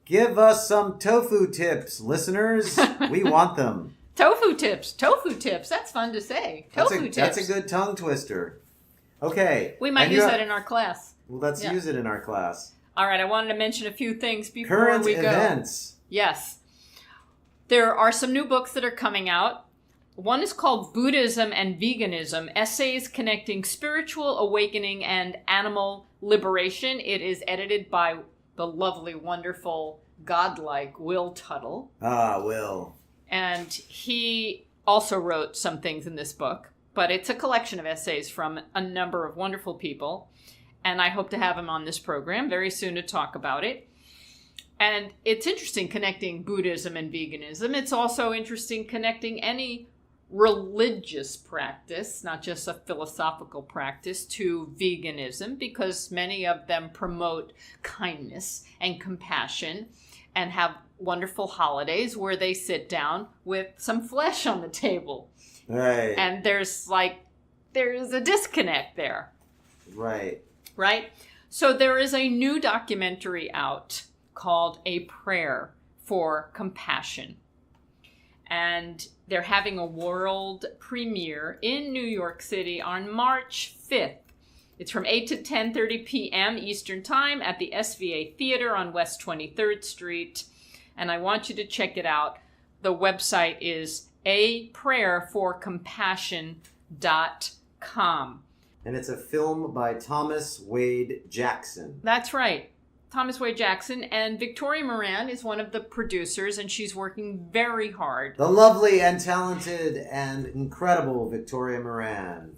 Give us some tofu tips, listeners. We want them. Tofu tips. That's fun to say. Tips. That's a good tongue twister. Okay. We might use that in our class. Well, let's use it in our class. All right. I wanted to mention a few things before Current we go. Events. Yes. There are some new books that are coming out. One is called Buddhism and Veganism, Essays Connecting Spiritual Awakening and Animal Liberation. It is edited by the lovely, wonderful, godlike Will Tuttle. Ah, Will. And he also wrote some things in this book. But it's a collection of essays from a number of wonderful people. And I hope to have him on this program very soon to talk about it. And it's interesting connecting Buddhism and veganism. It's also interesting connecting any religious practice, not just a philosophical practice, to veganism, because many of them promote kindness and compassion and have wonderful holidays where they sit down with some flesh on the table. Right. And there's a disconnect there. Right. Right? So there is a new documentary out called A Prayer for Compassion. And they're having a world premiere in New York City on March 5th. It's from 8 to 10:30 p.m. Eastern Time at the SVA Theater on West 23rd Street. And I want you to check it out. The website is aprayerforcompassion.com. And it's a film by Thomas Wade Jackson. That's right. Thomas Wade Jackson. And Victoria Moran is one of the producers, and she's working very hard. The lovely and talented and incredible Victoria Moran.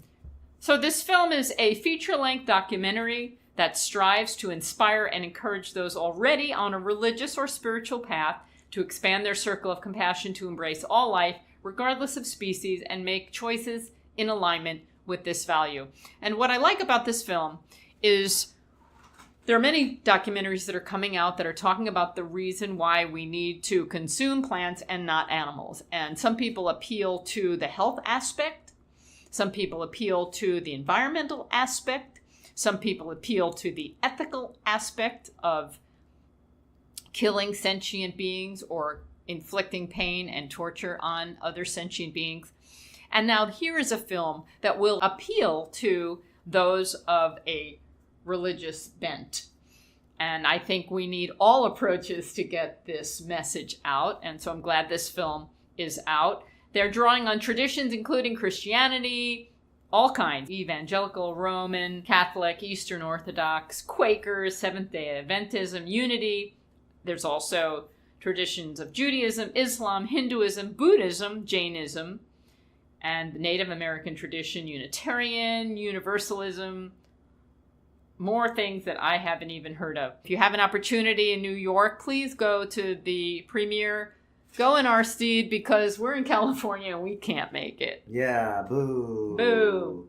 So this film is a feature-length documentary that strives to inspire and encourage those already on a religious or spiritual path to expand their circle of compassion to embrace all life, regardless of species, and make choices in alignment with this value. And what I like about this film is there are many documentaries that are coming out that are talking about the reason why we need to consume plants and not animals. And some people appeal to the health aspect. Some people appeal to the environmental aspect. Some people appeal to the ethical aspect of killing sentient beings or inflicting pain and torture on other sentient beings. And now here is a film that will appeal to those of a religious bent. And I think we need all approaches to get this message out. And so I'm glad this film is out. They're drawing on traditions including Christianity, all kinds, evangelical, Roman, Catholic, Eastern Orthodox, Quakers, Seventh-day Adventism, Unity. There's also traditions of Judaism, Islam, Hinduism, Buddhism, Jainism, and the Native American tradition, Unitarian, Universalism, more things that I haven't even heard of. If you have an opportunity in New York, please go to the premiere. Go in our stead because we're in California and we can't make it. Yeah, boo. Boo.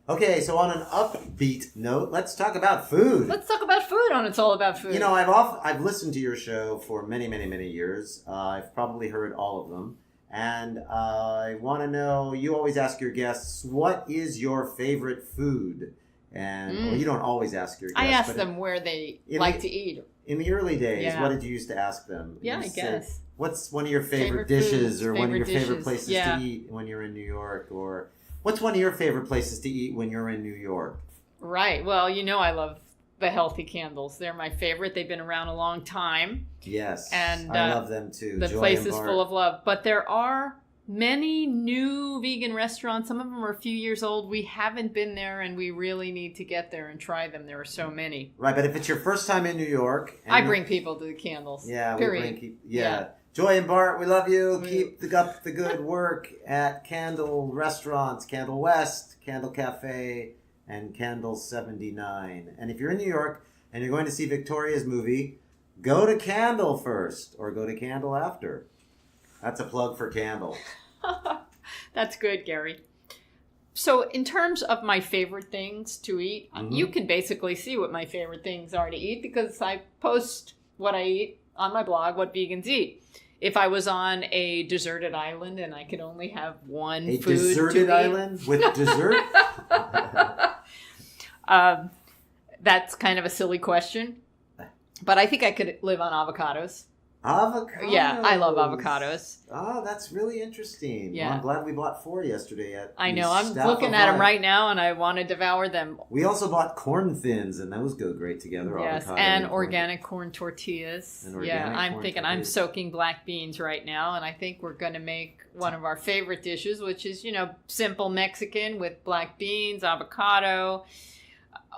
Okay, so on an upbeat note, let's talk about food. Let's talk about food on It's All About Food. You know, I've listened to your show for many, many, many years. I've probably heard all of them. And I want to know, you always ask your guests, what is your favorite food? And well, you don't always ask your guests. I ask them where they like to eat. In the early days, Yeah. what did you used to ask them? Yeah, You I said, guess. what's one of your favorite Favorite dishes foods, or one of your favorite favorite dishes, places yeah. to eat when you're in New York? Or what's one of your favorite places to eat when you're in New York? Right. Well, you know I love the healthy candles. They're my favorite. They've been around a long time. Yes, And I love them too. The Joy place and is Bart. full of love. But there are many new vegan restaurants. Some of them are a few years old. We haven't been there, and we really need to get there and try them. There are so many. Right, but if it's your first time in New York... I bring people to the candles. Yeah, period. Yeah. Joy and Bart, we love you. We- Keep up the good work at Candle Restaurants, Candle West, Candle Cafe, and Candle 79. And if you're in New York and you're going to see Victoria's movie, go to Candle first or go to Candle after. That's a plug for Candle. That's good, Gary. So in terms of my favorite things to eat, you can basically see what my favorite things are to eat because I post what I eat on my blog, What Vegans Eat. If I was on a deserted island and I could only have one A food deserted to island with dessert? that's kind of a silly question. But I think I could live on avocados. Avocados. Yeah, I love avocados. Oh, that's really interesting. Yeah. Well, I'm glad we bought 4 yesterday. I know. I'm looking at them right now, and I want to devour them. We also bought corn thins, and those go great together. Yes, avocado and corn. organic corn tortillas. And organic I'm corn thinking I'm tortillas. soaking black beans right now, and I think we're going to make one of our favorite dishes, which is, simple Mexican with black beans, avocado.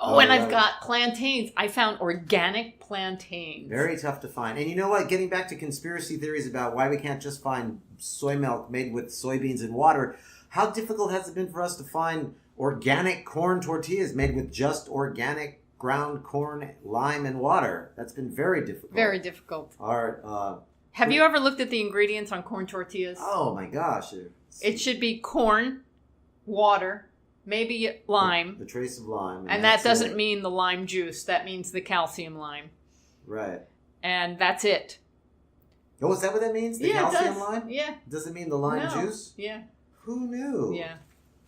Oh, and I've got plantains. I found organic plantains. Very tough to find. And you know what? Getting back to conspiracy theories about why we can't just find soy milk made with soybeans and water, how difficult has it been for us to find organic corn tortillas made with just organic ground corn, lime, and water? That's been very difficult. Very difficult. Our, Have you ever looked at the ingredients on corn tortillas? oh my gosh. It should be corn, water, maybe lime. The trace of lime. And that that's doesn't it. mean the lime juice. That means the calcium lime. Right. And that's it. Oh, is that what that means? The Yeah, it calcium does. lime? Yeah. Does it mean the lime No. juice? Yeah. Who knew? Yeah.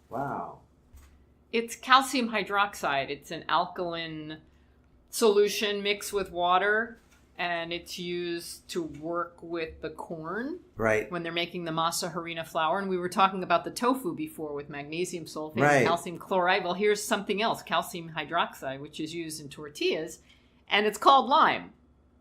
Wow. It's calcium hydroxide. It's an alkaline solution mixed with water, and it's used to work with the corn Right. when they're making the masa harina flour. And we were talking about the tofu before with magnesium sulfate Right. and calcium chloride. Well, here's something else, calcium hydroxide, which is used in tortillas, and it's called lime.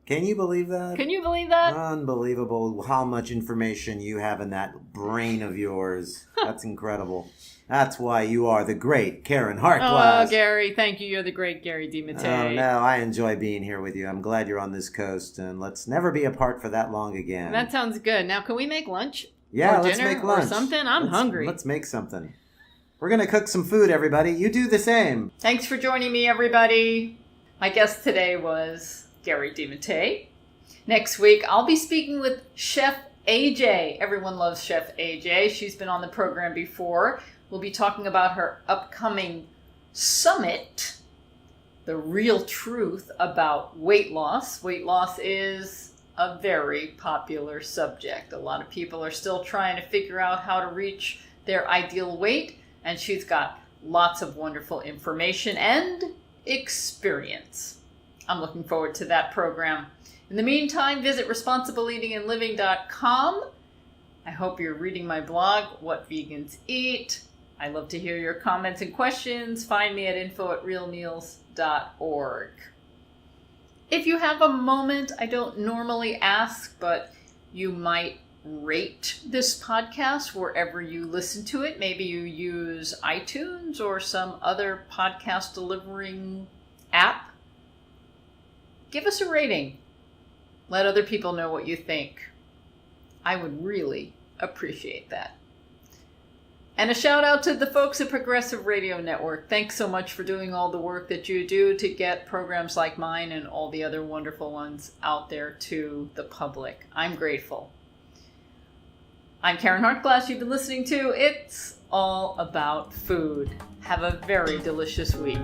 Can you believe that? Can you believe that? Unbelievable how much information you have in that brain of yours. That's incredible. That's why you are the great Caryn Hartglass. Oh, Gary, thank you. You're the great Gary Di Mattei. Oh, no, I enjoy being here with you. I'm glad you're on this coast, and let's never be apart for that long again. That sounds good. Now, can we make lunch? Yeah, or let's dinner make lunch. or something? I'm hungry. Let's make something. We're going to cook some food, everybody. You do the same. Thanks for joining me, everybody. My guest today was Gary Di Mattei. Next week, I'll be speaking with Chef AJ. Everyone loves Chef AJ. She's been on the program before. We'll be talking about her upcoming summit, The Real Truth About Weight Loss. Weight loss is a very popular subject. A lot of people are still trying to figure out how to reach their ideal weight. and she's got lots of wonderful information and experience. I'm looking forward to that program. In the meantime, visit responsibleeatingandliving.com. I hope you're reading my blog, What Vegans Eat. I love to hear your comments and questions. Find me at info@realmeals.org. If you have a moment, I don't normally ask, but you might rate this podcast wherever you listen to it. Maybe you use iTunes or some other podcast delivering app. Give us a rating. Let other people know what you think. I would really appreciate that. And a shout out to the folks at Progressive Radio Network. Thanks so much for doing all the work that you do to get programs like mine and all the other wonderful ones out there to the public. I'm grateful. I'm Caryn Hartglass. You've been listening to It's All About Food. Have a very delicious week.